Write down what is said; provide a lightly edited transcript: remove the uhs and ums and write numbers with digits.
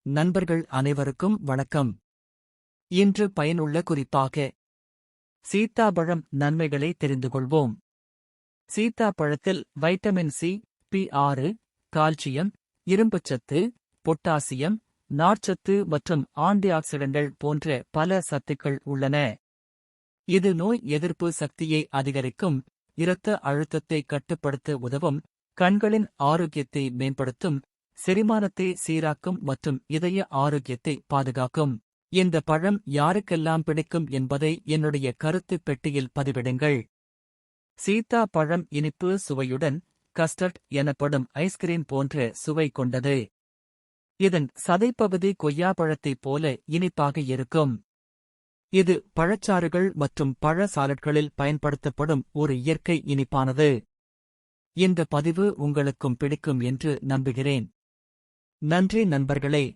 நண்பர்கள் அனைவருக்கும் வணக்கம். இன்று பயனுள்ள குறிப்பாக சீத்தாப்பழம் நன்மைகளை தெரிந்து கொள்வோம். சீத்தாப்பழத்தில் வைட்டமின் சி, பி6, கால்சியம், இரும்புச்சத்து, பொட்டாசியம், நார்ச்சத்து மற்றும் ஆன்டிஆக்சிடன்ட்கள் போன்ற பல சத்துக்கள் உள்ளன. இது நோய் எதிர்ப்பு சக்தியை அதிகரிக்கும், இரத்த அழுத்தத்தை கட்டுப்படுத்த உதவும், கண்களின் ஆரோக்கியத்தை மேம்படுத்தும், செரிமானத்தை சீராக்கும் மற்றும் இதய ஆரோக்கியத்தை பாதுகாக்கும். இந்த பழம் யாருக்கெல்லாம் பிடிக்கும் என்பதை என்னுடைய கருத்து பெட்டியில் பதிவிடுங்கள். சீத்தா பழம் இனிப்பு சுவையுடன் கஸ்டர்ட் எனப்படும் ஐஸ்கிரீம் போன்ற சுவை கொண்டது. இதன் சதைப்பகுதி கொய்யாப்பழத்தைப் போல இனிப்பாக இருக்கும். இது பழச்சாறுகள் மற்றும் பழ சாலட்களில் பயன்படுத்தப்படும் ஒரு இயற்கை இனிப்பானது. இந்த பதிவு உங்களுக்கும் பிடிக்கும் என்று நம்புகிறேன். நன்றி நண்பர்களே.